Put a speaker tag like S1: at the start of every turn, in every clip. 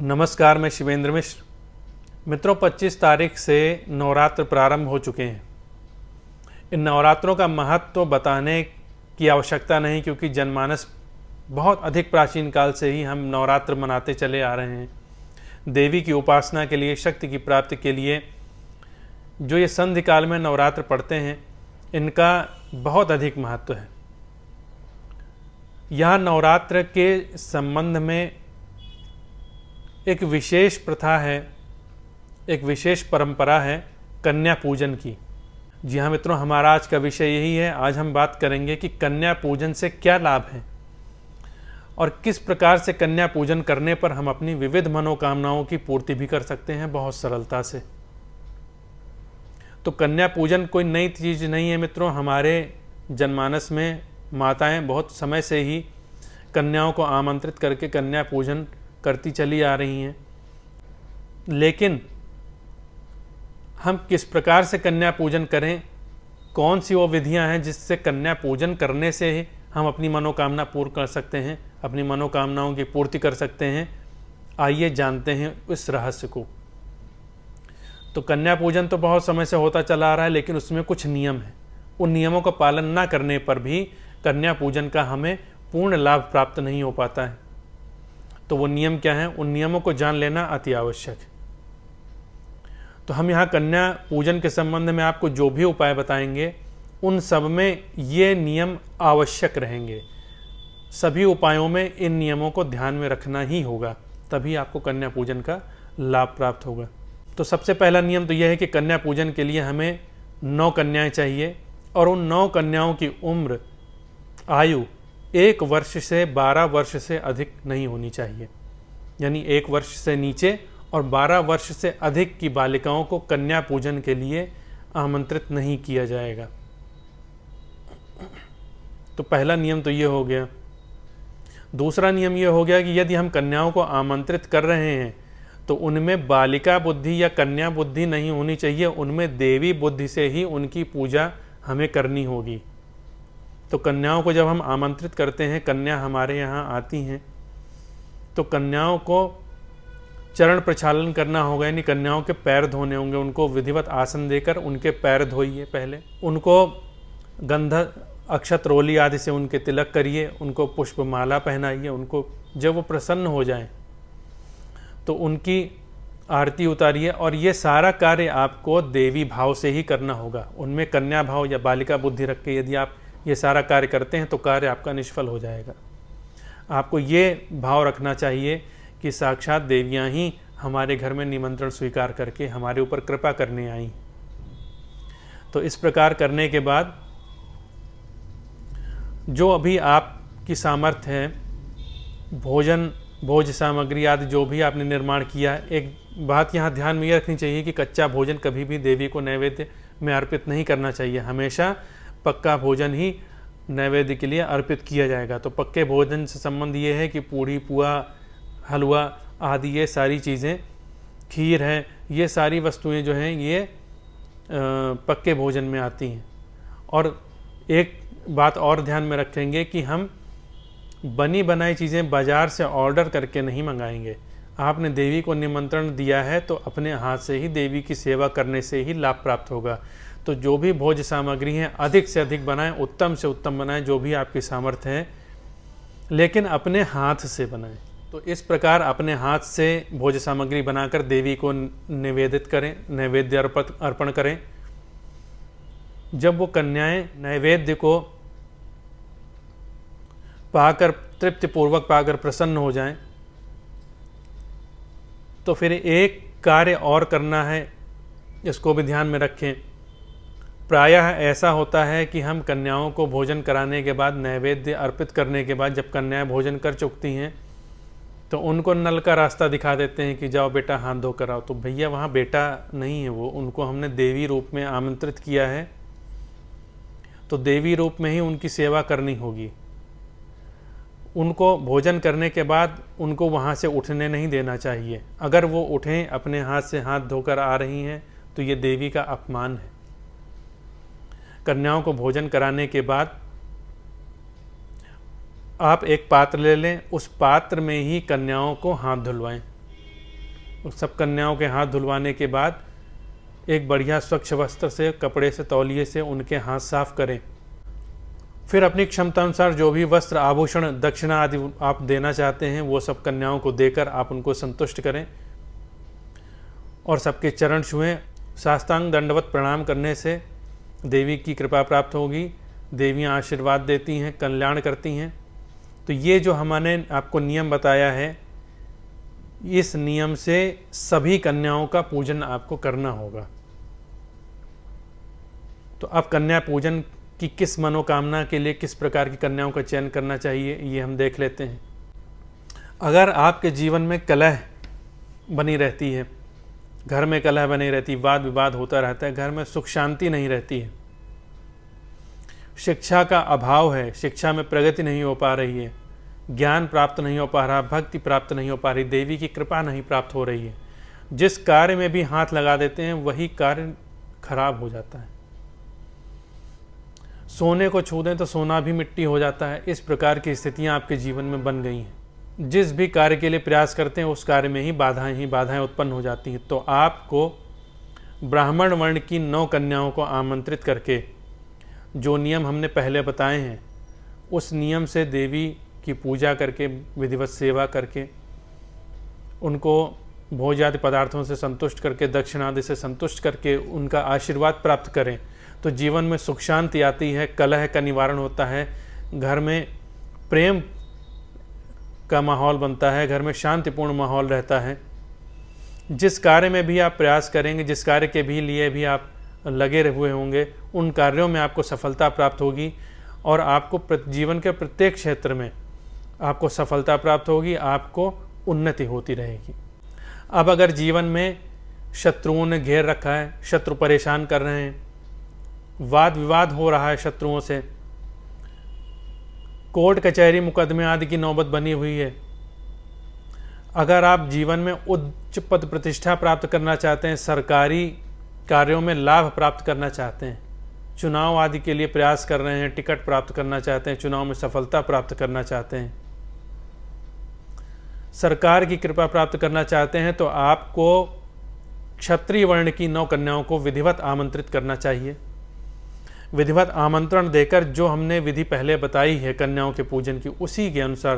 S1: नमस्कार, मैं शिवेंद्र मिश्र। मित्रों, 25 तारीख से नवरात्र प्रारंभ हो चुके हैं। इन नवरात्रों का महत्व बताने की आवश्यकता नहीं, क्योंकि जनमानस बहुत अधिक प्राचीन काल से ही हम नवरात्र मनाते चले आ रहे हैं। देवी की उपासना के लिए, शक्ति की प्राप्ति के लिए जो ये संधि काल में नवरात्र पढ़ते हैं, इनका बहुत अधिक महत्व है। यह नवरात्र के संबंध में एक विशेष प्रथा है, एक विशेष परंपरा है कन्या पूजन की। जी हाँ मित्रों, हमारा आज का विषय यही है। आज हम बात करेंगे कि कन्या पूजन से क्या लाभ है और किस प्रकार से कन्या पूजन करने पर हम अपनी विविध मनोकामनाओं की पूर्ति भी कर सकते हैं बहुत सरलता से। तो कन्या पूजन कोई नई चीज़ नहीं है मित्रों। हमारे जनमानस में माताएं बहुत समय से ही कन्याओं को आमंत्रित करके कन्या पूजन करती चली आ रही हैं। लेकिन हम किस प्रकार से कन्या पूजन करें, कौन सी वो विधियां हैं जिससे कन्या पूजन करने से ही हम अपनी मनोकामना पूर्ण कर सकते हैं, अपनी मनोकामनाओं की पूर्ति कर सकते हैं, आइए जानते हैं इस रहस्य को। तो कन्या पूजन तो बहुत समय से होता चला आ रहा है, लेकिन उसमें कुछ नियम हैं। उन नियमों का पालन ना करने पर भी कन्या पूजन का हमें पूर्ण लाभ प्राप्त नहीं हो पाता है। तो वो नियम क्या हैं, उन नियमों को जान लेना अति आवश्यक है। तो हम यहाँ कन्या पूजन के संबंध में आपको जो भी उपाय बताएंगे, उन सब में ये नियम आवश्यक रहेंगे। सभी उपायों में इन नियमों को ध्यान में रखना ही होगा, तभी आपको कन्या पूजन का लाभ प्राप्त होगा। तो सबसे पहला नियम तो यह है कि कन्या पूजन के लिए हमें 9 कन्याएं चाहिए, और उन 9 कन्याओं की उम्र, आयु 1 वर्ष से 12 वर्ष से अधिक नहीं होनी चाहिए। यानी 1 वर्ष से नीचे और 12 वर्ष से अधिक की बालिकाओं को कन्या पूजन के लिए आमंत्रित नहीं किया जाएगा। तो पहला नियम तो ये हो गया। दूसरा नियम ये हो गया कि यदि हम कन्याओं को आमंत्रित कर रहे हैं तो उनमें बालिका बुद्धि या कन्या बुद्धि नहीं होनी चाहिए, उनमें देवी बुद्धि से ही उनकी पूजा हमें करनी होगी। तो कन्याओं को जब हम आमंत्रित करते हैं, कन्या हमारे यहाँ आती हैं, तो कन्याओं को चरण प्रक्षालन करना होगा, यानी कन्याओं के पैर धोने होंगे। उनको विधिवत आसन देकर उनके पैर धोइए। पहले उनको गंध, अक्षत, रोली आदि से उनके तिलक करिए, उनको पुष्पमाला पहनाइए। उनको जब वो प्रसन्न हो जाएं तो उनकी आरती उतारिए। और ये सारा कार्य आपको देवी भाव से ही करना होगा। उनमें कन्या भाव या बालिका बुद्धि रख के यदि आप ये सारा कार्य करते हैं तो कार्य आपका निष्फल हो जाएगा। आपको ये भाव रखना चाहिए कि साक्षात देवियां ही हमारे घर में निमंत्रण स्वीकार करके हमारे ऊपर कृपा करने आई। तो इस प्रकार करने के बाद जो अभी आपकी सामर्थ्य है, भोजन, भोज सामग्री आदि जो भी आपने निर्माण किया है, एक बात यहाँ ध्यान में ये रखनी चाहिए कि कच्चा भोजन कभी भी देवी को नैवेद्य में अर्पित नहीं करना चाहिए। हमेशा पक्का भोजन ही नैवेद्य के लिए अर्पित किया जाएगा। तो पक्के भोजन से संबंध ये है कि पूड़ी, पुआ, हलवा आदि ये सारी चीज़ें, खीर है, ये सारी वस्तुएं जो हैं ये पक्के भोजन में आती हैं। और एक बात और ध्यान में रखेंगे कि हम बनी बनाई चीज़ें बाज़ार से ऑर्डर करके नहीं मंगाएंगे। आपने देवी को निमंत्रण दिया है तो अपने हाथ से ही देवी की सेवा करने से ही लाभ प्राप्त होगा। तो जो भी भोज सामग्री हैं अधिक से अधिक बनाएं, उत्तम से उत्तम बनाएं, जो भी आपकी सामर्थ्य है, लेकिन अपने हाथ से बनाएं। तो इस प्रकार अपने हाथ से भोज सामग्री बनाकर देवी को निवेदित करें, नैवेद्य अर्पण करें। जब वो कन्याएं नैवेद्य को पाकर, तृप्तिपूर्वक पाकर प्रसन्न हो जाएं, तो फिर एक कार्य और करना है, इसको भी ध्यान में रखें। प्रायः ऐसा होता है कि हम कन्याओं को भोजन कराने के बाद, नैवेद्य अर्पित करने के बाद, जब कन्याएं भोजन कर चुकती हैं तो उनको नल का रास्ता दिखा देते हैं कि जाओ बेटा हाथ धो कर आओ। तो भैया वहाँ बेटा नहीं है, वो उनको हमने देवी रूप में आमंत्रित किया है, तो देवी रूप में ही उनकी सेवा करनी होगी। उनको भोजन करने के बाद उनको वहाँ से उठने नहीं देना चाहिए। अगर वो उठें, अपने हाथ से हाथ धोकर आ रही हैं, तो ये देवी का अपमान है। कन्याओं को भोजन कराने के बाद आप एक पात्र ले लें, उस पात्र में ही कन्याओं को हाथ धुलवाएं। उस सब कन्याओं के हाथ धुलवाने के बाद एक बढ़िया स्वच्छ वस्त्र से, कपड़े से, तौलिए से उनके हाथ साफ करें। फिर अपनी क्षमता अनुसार जो भी वस्त्र, आभूषण, दक्षिणा आदि आप देना चाहते हैं वो सब कन्याओं को देकर आप उनको संतुष्ट करें और सबके चरण छुएं। साष्टांग दंडवत प्रणाम करने से देवी की कृपा प्राप्त होगी। देवियाँ आशीर्वाद देती हैं, कल्याण करती हैं। तो ये जो हमने आपको नियम बताया है, इस नियम से सभी कन्याओं का पूजन आपको करना होगा। तो अब कन्या पूजन की किस मनोकामना के लिए किस प्रकार की कन्याओं का चयन करना चाहिए ये हम देख लेते हैं। अगर आपके जीवन में कलह बनी रहती है, घर में कलह बनी रहती, वाद विवाद होता रहता है, घर में सुख शांति नहीं रहती है, शिक्षा का अभाव है, शिक्षा में प्रगति नहीं हो पा रही है, ज्ञान प्राप्त नहीं हो पा रहा, भक्ति प्राप्त नहीं हो पा रही, देवी की कृपा नहीं प्राप्त हो रही है, जिस कार्य में भी हाथ लगा देते हैं वही कार्य खराब हो जाता है। सोने को छू दें तो सोना भी मिट्टी हो जाता है। इस प्रकार की स्थितियां आपके जीवन में बन गई हैं। जिस भी कार्य के लिए प्रयास करते हैं उस कार्य में ही बाधाएं उत्पन्न हो जाती हैं। तो आपको ब्राह्मण वर्ण की 9 कन्याओं को आमंत्रित करके जो नियम हमने पहले बताए हैं उस नियम से देवी की पूजा करके, विधिवत सेवा करके, उनको भोज आदि पदार्थों से संतुष्ट करके, दक्षिणा आदि से संतुष्ट करके उनका आशीर्वाद प्राप्त करें तो जीवन में सुख शांति आती है, कलह का निवारण होता है, घर में प्रेम का माहौल बनता है, घर में शांतिपूर्ण माहौल रहता है। जिस कार्य में भी आप प्रयास करेंगे, जिस कार्य के भी लिए भी आप लगे हुए होंगे, उन कार्यों में आपको सफलता प्राप्त होगी और आपको जीवन के प्रत्येक क्षेत्र में आपको सफलता प्राप्त होगी, आपको उन्नति होती रहेगी। अब अगर जीवन में शत्रुओं ने घेर रखा है, शत्रु परेशान कर रहे हैं, वाद विवाद हो रहा है शत्रुओं से, कोर्ट कचहरी मुकदमे आदि की नौबत बनी हुई है, अगर आप जीवन में उच्च पद प्रतिष्ठा प्राप्त करना चाहते हैं, सरकारी कार्यों में लाभ प्राप्त करना चाहते हैं, चुनाव आदि के लिए प्रयास कर रहे हैं, टिकट प्राप्त करना चाहते हैं, चुनाव में सफलता प्राप्त करना चाहते हैं, सरकार की कृपा प्राप्त करना चाहते हैं, तो आपको क्षत्रिय वर्ण की 9 कन्याओं को विधिवत आमंत्रित करना चाहिए। विधिवत आमंत्रण देकर जो हमने विधि पहले बताई है कन्याओं के पूजन की, उसी के अनुसार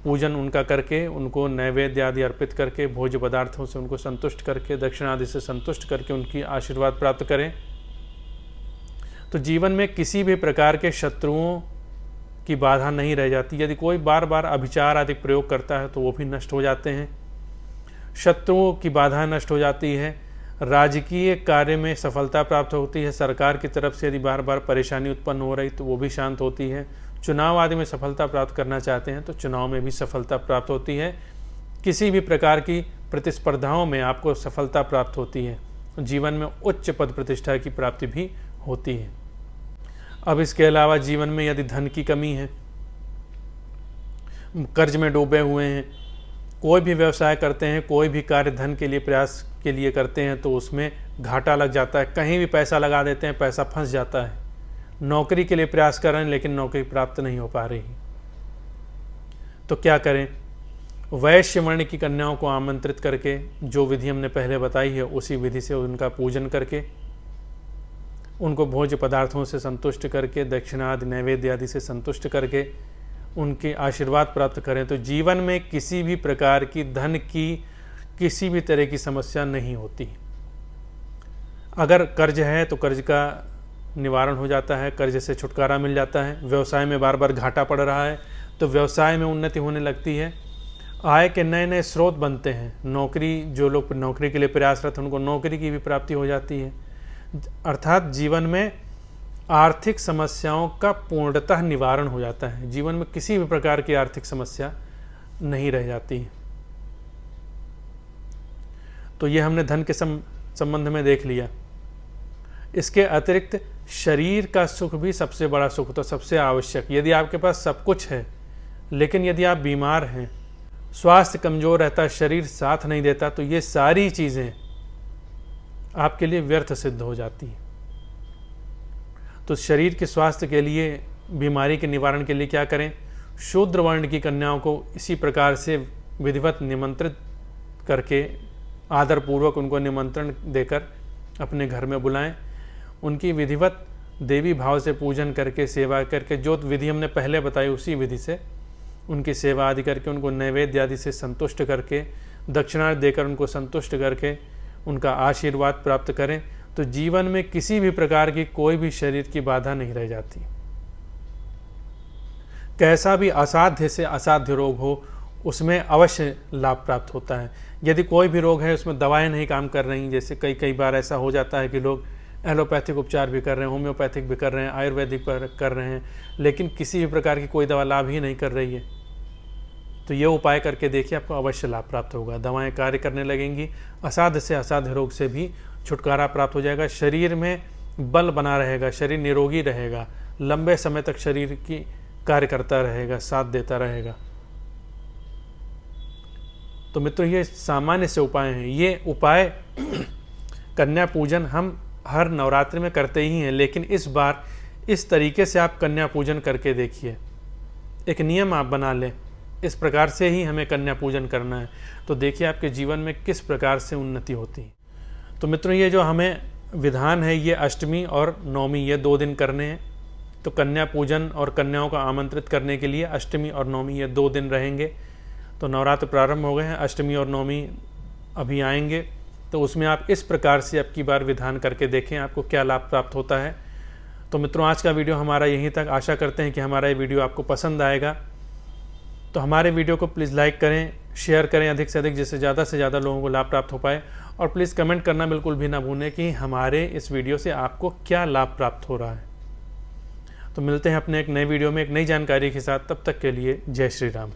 S1: पूजन उनका करके, उनको नैवेद्य आदि अर्पित करके, भोज्य पदार्थों से उनको संतुष्ट करके, दक्षिणा आदि से संतुष्ट करके उनकी आशीर्वाद प्राप्त करें तो जीवन में किसी भी प्रकार के शत्रुओं की बाधा नहीं रह जाती। यदि कोई बार बार अभिचार आदि प्रयोग करता है तो वो भी नष्ट हो जाते हैं, शत्रुओं की बाधा नष्ट हो जाती है, राजकीय कार्य में सफलता प्राप्त होती है, सरकार की तरफ से यदि बार बार परेशानी उत्पन्न हो रही तो वो भी शांत होती है, चुनाव आदि में सफलता प्राप्त करना चाहते हैं तो चुनाव में भी सफलता प्राप्त होती है, किसी भी प्रकार की प्रतिस्पर्धाओं में आपको सफलता प्राप्त होती है, जीवन में उच्च पद प्रतिष्ठा की प्राप्ति भी होती है। अब इसके अलावा जीवन में यदि धन की कमी है, कर्ज में डूबे हुए हैं, कोई भी व्यवसाय करते हैं, कोई भी कार्य धन के लिए प्रयास के लिए करते हैं तो उसमें घाटा लग जाता है, कहीं भी पैसा लगा देते हैं, पैसा फंस जाता है, नौकरी के लिए प्रयास कर रहे हैं लेकिन नौकरी प्राप्त नहीं हो पा रही, तो क्या करें? वैश्य वर्ण की कन्याओं को आमंत्रित करके जो विधि हमने पहले बताई है उसी विधि से उनका पूजन करके, उनको भोज्य पदार्थों से संतुष्ट करके, दक्षिणा आदि नैवेद्य आदि से संतुष्ट करके उनके आशीर्वाद प्राप्त करें तो जीवन में किसी भी प्रकार की धन की किसी भी तरह की समस्या नहीं होती। अगर कर्ज है तो कर्ज का निवारण हो जाता है, कर्ज से छुटकारा मिल जाता है, व्यवसाय में बार बार घाटा पड़ रहा है तो व्यवसाय में उन्नति होने लगती है, आय के नए नए स्रोत बनते हैं, नौकरी, जो लोग नौकरी के लिए प्रयासरत हैं उनको नौकरी की भी प्राप्ति हो जाती है, अर्थात जीवन में आर्थिक समस्याओं का पूर्णतः निवारण हो जाता है, जीवन में किसी भी प्रकार की आर्थिक समस्या नहीं रह जाती है। तो ये हमने धन के संबंध में देख लिया। इसके अतिरिक्त शरीर का सुख भी सबसे बड़ा सुख, तो सबसे आवश्यक, यदि आपके पास सब कुछ है लेकिन यदि आप बीमार हैं, स्वास्थ्य कमजोर रहता है, शरीर साथ नहीं देता, तो ये सारी चीज़ें आपके लिए व्यर्थ सिद्ध हो जाती है। तो शरीर के स्वास्थ्य के लिए, बीमारी के निवारण के लिए क्या करें? शूद्र वर्ण की कन्याओं को इसी प्रकार से विधिवत निमंत्रित करके आदरपूर्वक उनको निमंत्रण देकर अपने घर में बुलाएं। उनकी विधिवत देवी भाव से पूजन करके, सेवा करके, जो विधि हमने पहले बताई उसी विधि से उनकी सेवा आदि करके, उनको नैवेद्य आदि से संतुष्ट करके, दक्षिणा देकर उनको संतुष्ट करके उनका आशीर्वाद प्राप्त करें, तो जीवन में किसी भी प्रकार की कोई भी शरीर की बाधा नहीं रह जाती। कैसा भी असाध्य से असाध्य रोग हो उसमें अवश्य लाभ प्राप्त होता है। यदि कोई भी रोग है उसमें दवाएं नहीं काम कर रही, जैसे कई बार ऐसा हो जाता है कि लोग एलोपैथिक उपचार भी कर रहे हैं, होम्योपैथिक भी कर रहे हैं, आयुर्वेदिक पर कर रहे हैं, लेकिन किसी भी प्रकार की कोई दवा लाभ ही नहीं कर रही है, तो ये उपाय करके देखिए, आपको अवश्य लाभ प्राप्त होगा। दवाएं कार्य करने लगेंगी, असाध्य से असाध्य रोग से भी छुटकारा प्राप्त हो जाएगा, शरीर में बल बना रहेगा, शरीर निरोगी रहेगा, लंबे समय तक शरीर की कार्य करता रहेगा, साथ देता रहेगा। तो मित्रों, ये सामान्य से उपाय हैं। ये उपाय कन्या पूजन हम हर नवरात्रि में करते ही हैं, लेकिन इस बार इस तरीके से आप कन्या पूजन करके देखिए। एक नियम आप बना लें, इस प्रकार से ही हमें कन्या पूजन करना है, तो देखिए आपके जीवन में किस प्रकार से उन्नति होती है। तो मित्रों, ये जो हमें विधान है, ये अष्टमी और नवमी ये 2 दिन करने हैं। तो कन्या पूजन और कन्याओं को आमंत्रित करने के लिए अष्टमी और नवमी ये 2 दिन रहेंगे। तो नवरात्र प्रारंभ हो गए हैं, अष्टमी और नवमी अभी आएंगे, तो उसमें आप इस प्रकार से अब की बार विधान करके देखें आपको क्या लाभ प्राप्त होता है। तो मित्रों, आज का वीडियो हमारा यहीं तक। आशा करते हैं कि हमारा ये वीडियो आपको पसंद आएगा। तो हमारे वीडियो को प्लीज़ लाइक करें, शेयर करें अधिक से अधिक, जिससे ज़्यादा से ज़्यादा लोगों को लाभ प्राप्त हो पाए। और प्लीज़ कमेंट करना बिल्कुल भी ना भूलें कि हमारे इस वीडियो से आपको क्या लाभ प्राप्त हो रहा है। तो मिलते हैं अपने एक नए वीडियो में एक नई जानकारी के साथ। तब तक के लिए जय श्री राम।